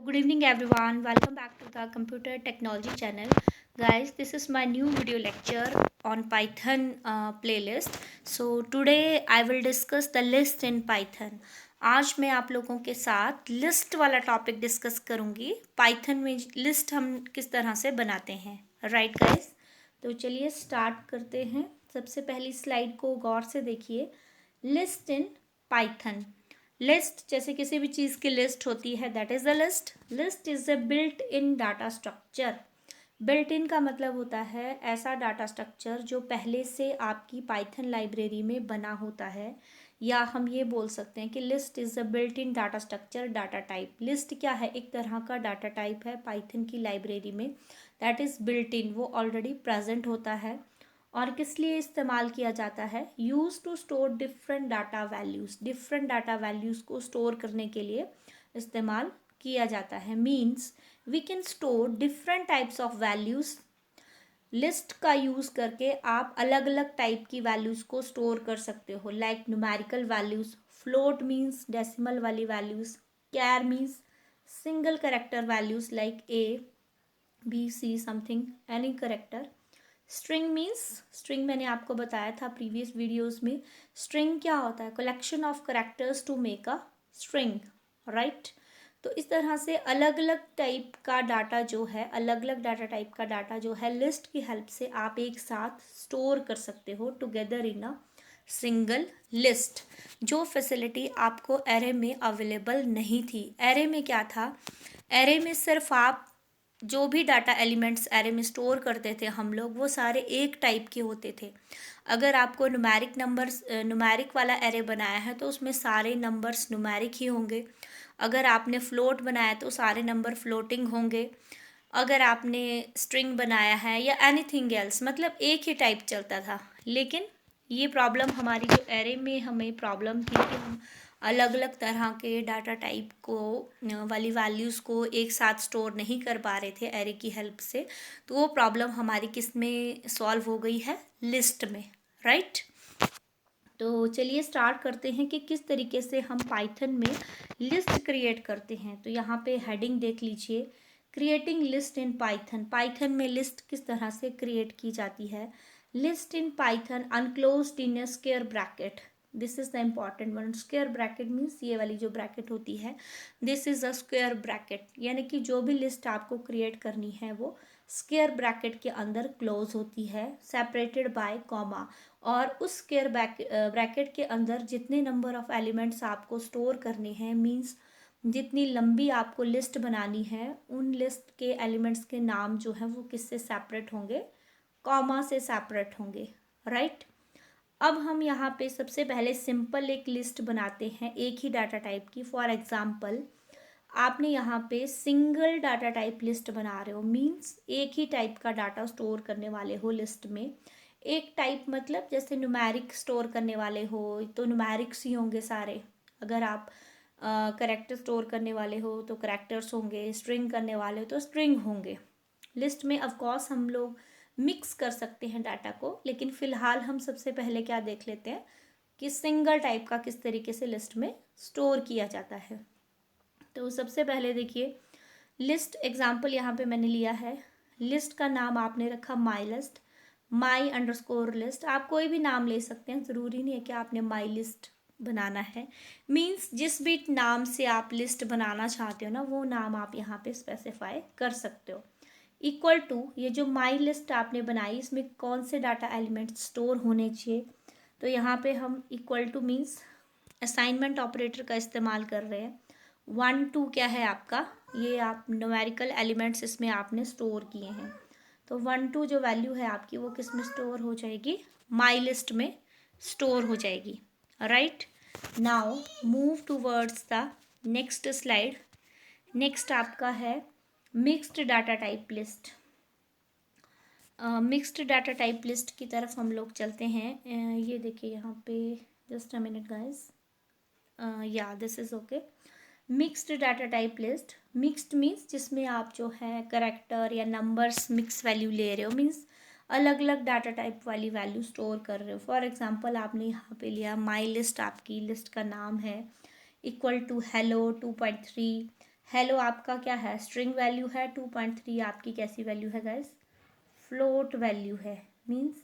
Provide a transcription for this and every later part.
Good evening everyone. Welcome back to the Computer Technology channel. Guys, this is my new video lecture on Python playlist. So today I will discuss the list in Python. आज मैं आप लोगों के साथ list वाला topic discuss करूँगी. Python में list हम किस तरह से बनाते हैं. राइट गाइस, तो चलिए स्टार्ट करते हैं. सबसे पहली स्लाइड को गौर से देखिए. List in Python. लिस्ट जैसे किसी भी चीज़ की लिस्ट होती है, that is the list. List is a built in data structure. Built in का मतलब होता है ऐसा डाटा स्ट्रक्चर जो पहले से आपकी पाइथन लाइब्रेरी में बना होता है, या हम ये बोल सकते हैं कि list is a built in data structure data type. List क्या है? एक तरह का डाटा टाइप है पाइथन की लाइब्रेरी में, दैट इज़ बिल्ट इन. वो ऑलरेडी प्रेजेंट होता है. और किस लिए इस्तेमाल किया जाता है? Use to store different data values. Different data values को स्टोर करने के लिए इस्तेमाल किया जाता है. Means we can store different types of values. List का यूज़ करके आप अलग अलग टाइप की वैल्यूज़ को स्टोर कर सकते हो. Like numerical values, float means decimal वाली values, char means single character values like A B C something any character. String means, string मैंने आपको बताया था प्रीवियस वीडियोस में. स्ट्रिंग क्या होता है? Collection of characters to make a string. Right. तो इस तरह से अलग अलग टाइप का डाटा जो है, अलग अलग डाटा टाइप का डाटा जो है, लिस्ट की हेल्प से आप एक साथ स्टोर कर सकते हो together in a single list. जो फैसिलिटी आपको एरे में अवेलेबल नहीं थी. एरे में क्या था? एरे में सिर्फ आप जो भी डाटा एलिमेंट्स एरे में स्टोर करते थे हम लोग, वो सारे एक टाइप के होते थे. अगर आपको न्यूमेरिक नंबर्स, न्यूमेरिक वाला एरे बनाया है तो उसमें सारे नंबर्स न्यूमेरिक ही होंगे. अगर आपने फ्लोट बनाया तो सारे नंबर फ्लोटिंग होंगे. अगर आपने स्ट्रिंग बनाया है या एनीथिंग एल्स, मतलब एक ही टाइप चलता था. लेकिन ये प्रॉब्लम हमारी जो एरे में हमें प्रॉब्लम थी कि हम अलग अलग तरह के डाटा टाइप को वाली वैल्यूज़ को एक साथ स्टोर नहीं कर पा रहे थे एरे की हेल्प से. तो वो प्रॉब्लम हमारी किस में सॉल्व हो गई है? लिस्ट में. राइट. तो चलिए स्टार्ट करते हैं कि किस तरीके से हम पाइथन में लिस्ट क्रिएट करते हैं. तो यहाँ पे हेडिंग देख लीजिए, creating list in Python. Python में लिस्ट किस तरह से क्रिएट की जाती है. List in Python अनक्लोज्ड in a square bracket. This is the important one. Square bracket means ये वाली जो ब्रैकेट होती है, this is a square bracket. यानी कि जो भी लिस्ट आपको क्रिएट करनी है वो स्क्वायर ब्रैकेट के अंदर क्लोज होती है, सेपरेटेड बाय कॉमा. और उस स्क्वायर ब्रैकेट के अंदर जितने नंबर ऑफ एलिमेंट्स आपको स्टोर करने हैं, मीन्स जितनी लंबी आपको लिस्ट बनानी है, उन लिस्ट के एलिमेंट्स के नाम जो हैं वो किससे सेपरेट होंगे? कॉमा से सेपरेट होंगे. राइट. अब हम यहाँ पे सबसे पहले सिंपल एक लिस्ट बनाते हैं एक ही डाटा टाइप की. फॉर एग्जाम्पल, आपने यहाँ पे सिंगल डाटा टाइप लिस्ट बना रहे हो, मीन्स एक ही टाइप का डाटा स्टोर करने वाले हो लिस्ट में. एक टाइप मतलब जैसे न्यूमेरिक स्टोर करने वाले हो तो न्यूमेरिक्स ही होंगे सारे. अगर आप करेक्टर स्टोर करने वाले हो तो करेक्टर्स होंगे. स्ट्रिंग करने वाले हो तो स्ट्रिंग होंगे. लिस्ट में ऑफकोर्स हम लोग मिक्स कर सकते हैं डाटा को, लेकिन फ़िलहाल हम सबसे पहले क्या देख लेते हैं कि सिंगल टाइप का किस तरीके से लिस्ट में स्टोर किया जाता है. तो सबसे पहले देखिए, लिस्ट एग्जाम्पल यहाँ पे मैंने लिया है. लिस्ट का नाम आपने रखा my list, my underscore list. आप कोई भी नाम ले सकते हैं, ज़रूरी नहीं है कि आपने माई लिस्ट बनाना है. मीन्स जिस भी नाम से आप लिस्ट बनाना चाहते हो ना, वो नाम आप यहाँ पे स्पेसिफाई कर सकते हो. इक्वल टू, ये जो माई लिस्ट आपने बनाई इसमें कौन से डाटा एलिमेंट स्टोर होने चाहिए. तो यहाँ पे हम equal two means assignment operator का इस्तेमाल कर रहे हैं. 1 2 क्या है आपका? ये आप न्यूमेरिकल एलिमेंट्स इसमें आपने स्टोर किए हैं. तो 1 2 जो वैल्यू है आपकी वो किस में स्टोर हो जाएगी? माई लिस्ट में स्टोर हो जाएगी. Right. Now move towards the next slide. Next आपका है mixed data type list. Mixed data type list की तरफ हम लोग चलते हैं. ये देखिए यहाँ पे, जस्ट अ मिनट गाइस. या this is okay. Mixed data type list. Mixed means जिसमें आप जो है करेक्टर या नंबर्स मिक्स वैल्यू ले रहे हो, मीन्स अलग अलग डाटा टाइप वाली वैल्यू स्टोर कर रहे हो. फॉर एग्जांपल आपने यहाँ पे लिया माई लिस्ट, आपकी लिस्ट का नाम है इक्वल टू हेलो 2.3, हेलो आपका क्या है, स्ट्रिंग वैल्यू है। 2.3 आपकी कैसी वैल्यू है गाइस, फ्लोट वैल्यू है। मीन्स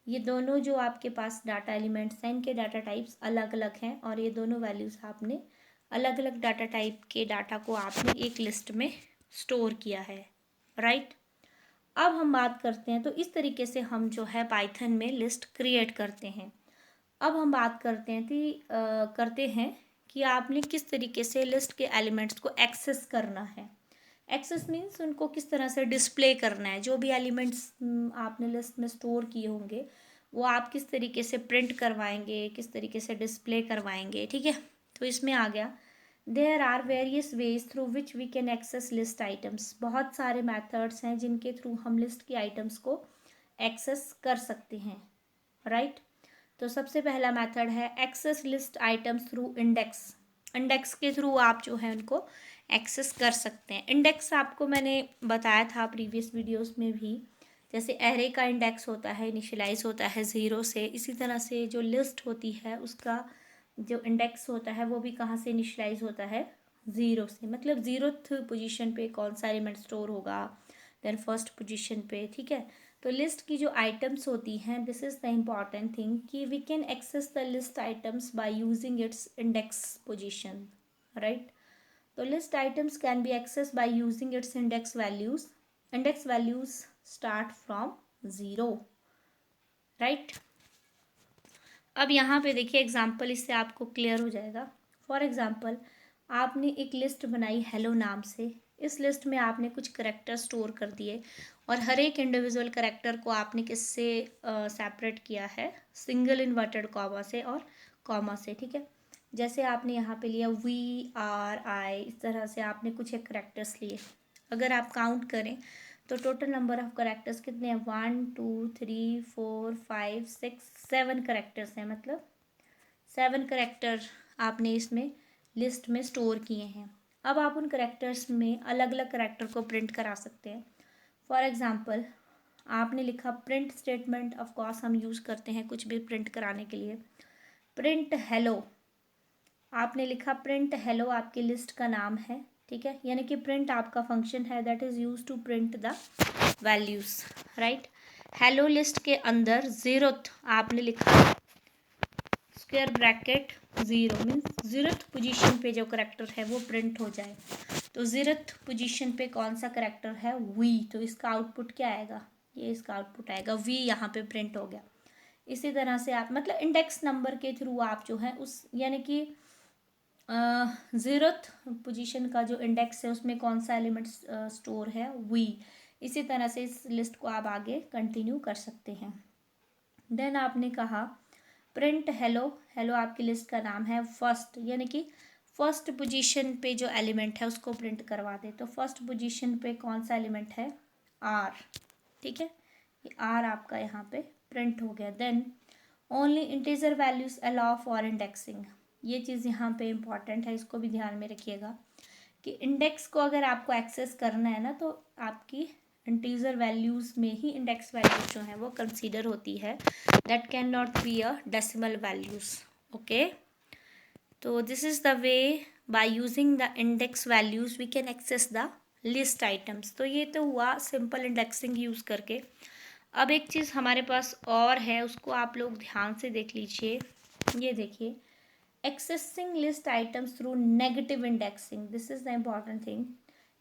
ये दोनों जो आपके पास डाटा एलिमेंट्स हैं इनके डाटा टाइप्स अलग अलग हैं और ये दोनों वैल्यूज़ आपने अलग अलग डाटा टाइप के डाटा को आपने एक लिस्ट में स्टोर किया है, राइट। अब हम बात करते हैं, तो इस तरीके से हम जो है पाइथन में लिस्ट क्रिएट करते हैं। अब हम बात करते हैं कि आपने किस तरीके से लिस्ट के एलिमेंट्स को एक्सेस करना है। एक्सेस मीन्स उनको किस तरह से डिस्प्ले करना है। जो भी एलिमेंट्स आपने लिस्ट में स्टोर किए होंगे वो आप किस तरीके से प्रिंट करवाएंगे, किस तरीके से डिस्प्ले करवाएंगे, ठीक है। तो इसमें आ गया, there are various ways through which we can access list items. बहुत सारे मैथड्स हैं जिनके थ्रू हम लिस्ट की आइटम्स को एक्सेस कर सकते हैं, राइट। तो सबसे पहला मेथड है access list items through index. Index के थ्रू आप जो है उनको एक्सेस कर सकते हैं। इंडेक्स आपको मैंने बताया था प्रीवियस वीडियोस में भी, जैसे एरे का इंडेक्स होता है इनिशियलाइज होता है 0 से, इसी तरह से जो लिस्ट होती है उसका जो इंडेक्स होता है वो भी कहाँ से इनिशियलाइज होता है, 0 से। मतलब 0th पोजीशन पे कौन सा एलिमेंट स्टोर होगा, देन फर्स्ट पोजीशन पे, ठीक है। तो लिस्ट की जो आइटम्स होती हैं, this is the important thing कि we can access the list items by using its index position, right. तो list items can be access by using its index values. Index values start from 0, right. अब यहाँ पे देखिए example, इससे आपको clear हो जाएगा। फॉर एग्जाम्पल, आपने एक लिस्ट बनाई हेलो नाम से। इस लिस्ट में आपने कुछ करेक्टर स्टोर कर दिए और हर एक इंडिविजुअल करेक्टर को आपने किससे सेपरेट किया है, सिंगल इन्वर्टेड कॉमा से और कॉमा से, ठीक है। जैसे आपने यहाँ पे लिया VRI, इस तरह से आपने कुछ एक करेक्टर्स लिए। अगर आप काउंट करें तो टोटल नंबर ऑफ करेक्टर्स कितने हैं, 1 2 3 4 5 6 7 करेक्टर्स हैं। मतलब 7 करेक्टर आपने इसमें लिस्ट में स्टोर किए हैं। अब आप उन करेक्टर्स में अलग अलग करेक्टर को प्रिंट करा सकते हैं। फॉर एग्जांपल, आपने लिखा प्रिंट स्टेटमेंट, ऑफ कोर्स हम यूज़ करते हैं कुछ भी प्रिंट कराने के लिए। प्रिंट हेलो, आपने लिखा प्रिंट हेलो, आपकी लिस्ट का नाम है, ठीक है। यानी कि प्रिंट आपका फंक्शन है that is use to print the values, right. Hello list के अंदर 0th आपने लिखा square bracket 0, means 0th position पे जो करेक्टर है वो प्रिंट हो जाए। तो 0th पोजीशन पे कौन सा करेक्टर है, वी। तो इसका आउटपुट क्या आएगा, ये इसका आउटपुट आएगा वी, यहाँ पे प्रिंट हो गया। इसी तरह से आप मतलब इंडेक्स नंबर के थ्रू आप जो है उस यानी कि 0th पोजीशन का जो इंडेक्स है उसमें कौन सा एलिमेंट स्टोर है, वी। इसी तरह से इस लिस्ट को आप आगे कंटिन्यू कर सकते हैं। देन आपने कहा प्रिंट हेलो, हेलो आपकी लिस्ट का नाम है फर्स्ट, यानी कि फर्स्ट पोजीशन पे जो एलिमेंट है उसको प्रिंट करवा दे। तो फर्स्ट पोजीशन पे कौन सा एलिमेंट है, आर, ठीक है। ये आर आपका यहाँ पे प्रिंट हो गया। Then only integer values allow for indexing. ये चीज़ यहाँ पे इम्पॉर्टेंट है, इसको भी ध्यान में रखिएगा कि इंडेक्स को अगर आपको एक्सेस करना है ना तो आपकी इंटीजर वैल्यूज़ में ही इंडेक्स वैल्यूज जो है वो कंसीडर होती है, that can not be a decimal values, okay. तो this is the way by using the index values we can access the list items. तो ये तो हुआ सिंपल इंडेक्सिंग यूज़ करके। अब एक चीज़ हमारे पास और है, उसको आप लोग ध्यान से देख लीजिए। ये देखिए, accessing list items through negative indexing, this is the important thing.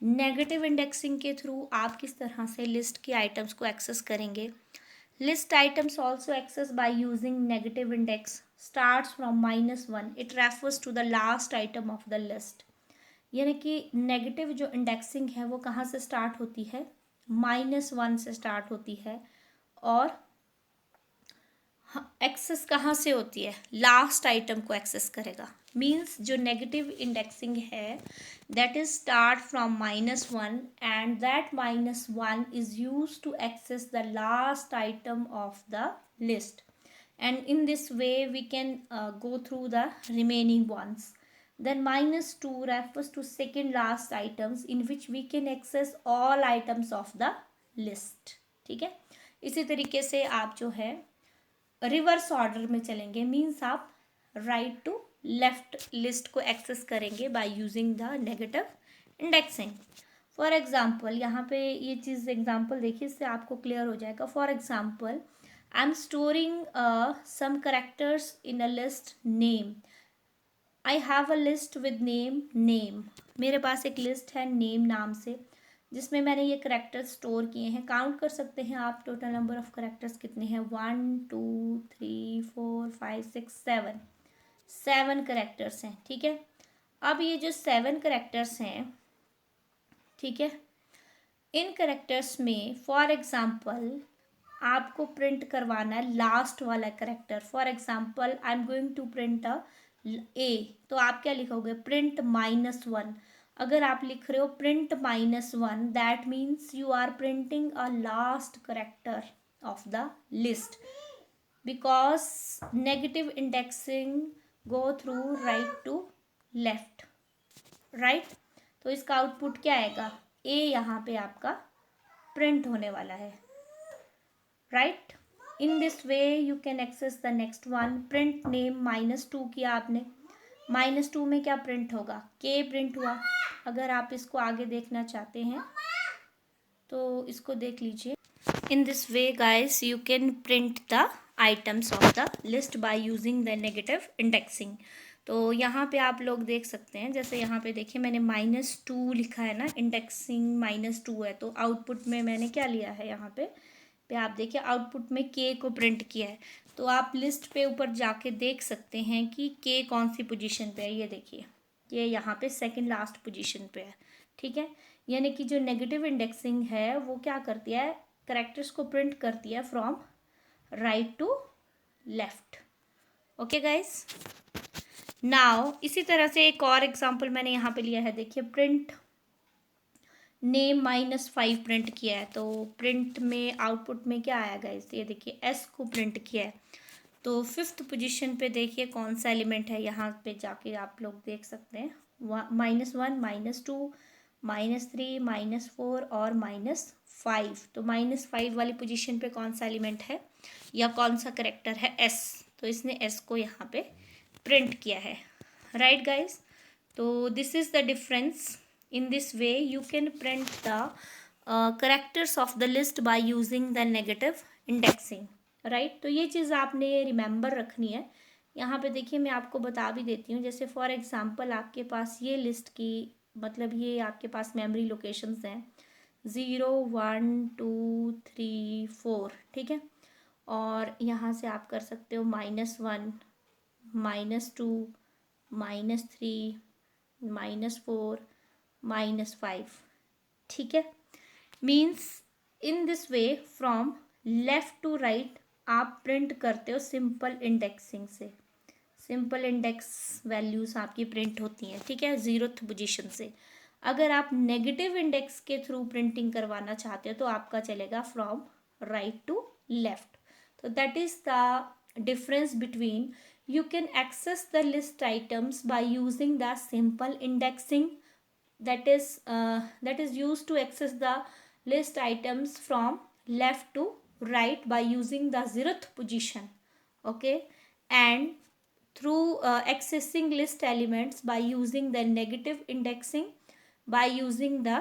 Negative indexing के थ्रू आप किस तरह से लिस्ट की आइटम्स को एक्सेस करेंगे। List items also access by using negative index starts from -1, it refers to the last item of the list. यानी कि नेगेटिव जो इंडेक्सिंग है वो कहाँ से स्टार्ट होती है, -1 से स्टार्ट होती है। और एक्सेस कहाँ से होती है, लास्ट आइटम को एक्सेस करेगा। मीन्स जो नेगेटिव इंडेक्सिंग है that is start from -1 and that -1 is use to access the last item of the list, and in this way we can go through the remaining ones. Then -2 refers to second last items in which we can access all items of the list, ठीक है। इसी तरीके से आप जो है reverse order में चलेंगे, मीन्स आप राइट टू लेफ्ट लिस्ट को एक्सेस करेंगे bye using the negative indexing. For example यहाँ पे ये चीज़ एग्जाम्पल देखिए, इससे आपको क्लियर हो जाएगा। For example I am storing some characters in a list name. I have a list with name name. मेरे पास एक लिस्ट है नेम नाम से, जिसमें मैंने ये करेक्टर्स स्टोर किए हैं। काउंट कर सकते हैं आप टोटल नंबर ऑफ करेक्टर्स कितने हैं। 1 2 3 4 5 6 7, 7 करेक्टर्स हैं। ठीक है, अब ये जो 7 करेक्टर्स हैं, ठीक है, इन करेक्टर्स में फॉर एग्जाम्पल आपको प्रिंट करवाना है लास्ट वाला character. For example I am going to print a A, तो आप क्या लिखोगे, प्रिंट -1। अगर आप लिख रहे हो print -1, that means you are printing a last character of the list, because negative indexing go through right to left, right. तो इसका आउटपुट क्या आएगा, ए यहाँ पे आपका प्रिंट होने वाला है, right. In this way you can access the next one. Print name -2 किया आपने, -2 में क्या प्रिंट होगा, के प्रिंट हुआ। अगर आप इसको आगे देखना चाहते हैं तो इसको देख लीजिए। इन this way guys you can print the items of the list by using the negative indexing. तो यहाँ पे आप लोग देख सकते हैं, जैसे यहाँ पे देखिए मैंने -2 लिखा है ना, इंडेक्सिंग -2 है, तो आउटपुट में मैंने क्या लिया है, यहाँ पे आप देखिए आउटपुट में के को प्रिंट किया है। तो आप लिस्ट पे ऊपर जाके देख सकते हैं कि के कौन सी पोजीशन पे है। ये देखिए, ये यहाँ पे सेकंड लास्ट पोजीशन पे है। ठीक है, यानी कि जो नेगेटिव इंडेक्सिंग है वो क्या करती है, करेक्टर्स को प्रिंट करती है from right to left. Okay guys, now इसी तरह से एक और एग्जांपल मैंने यहाँ पे लिया है। देखिए प्रिंट नेम -5 प्रिंट किया है, तो प्रिंट में आउटपुट में क्या आया गाइस, ये देखिए एस को प्रिंट किया है। तो 5th पोजीशन पे देखिए कौन सा एलिमेंट है, यहाँ पे जाके आप लोग देख सकते हैं। -1 -2 -3 -4 और -5। तो -5 वाली पोजीशन पे कौन सा एलिमेंट है या कौन सा करेक्टर है, एस। तो इसने एस को यहाँ पे प्रिंट किया है, राइट गाइस। तो this is the difference. In this way you can print the characters of the list by using the negative indexing, right। तो ये चीज़ आपने रिमेंबर रखनी है। यहाँ पे देखिए मैं आपको बता भी देती हूँ, जैसे फॉर एग्जांपल आपके पास ये लिस्ट की, मतलब ये आपके पास मेमोरी लोकेशंस हैं 0 1 2 3 4, ठीक है। और यहाँ से आप कर सकते हो -1 -2 -3 -4 -5, ठीक है। Means in this way from left to right आप प्रिंट करते हो सिंपल इंडेक्सिंग से। सिंपल इंडेक्स वैल्यूज आपकी प्रिंट होती हैं, ठीक है, 0th पोजीशन से। अगर आप नेगेटिव इंडेक्स के थ्रू प्रिंटिंग करवाना चाहते हो तो आपका चलेगा फ्रॉम राइट टू लेफ्ट। तो that is the difference between you can access the list items by using the simple indexing, that is used to access the list items from left to right by using the 0th position, okay, and through accessing list elements by using the negative indexing by using the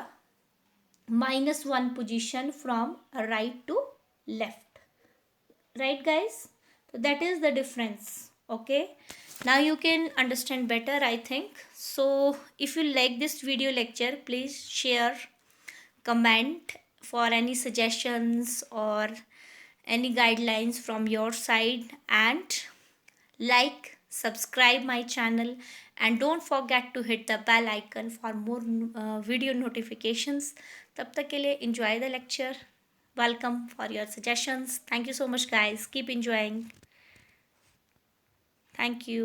-1 position from right to left, right guys. So that is the difference, okay. Now you can understand better, I think. So if you like this video lecture, please share, comment for any suggestions or any guidelines from your side, and like, subscribe my channel, and don't forget to hit the bell icon for more video notifications. Tab tak ke liye enjoy the lecture. Welcome for your suggestions. Thank you so much guys, keep enjoying. Thank you.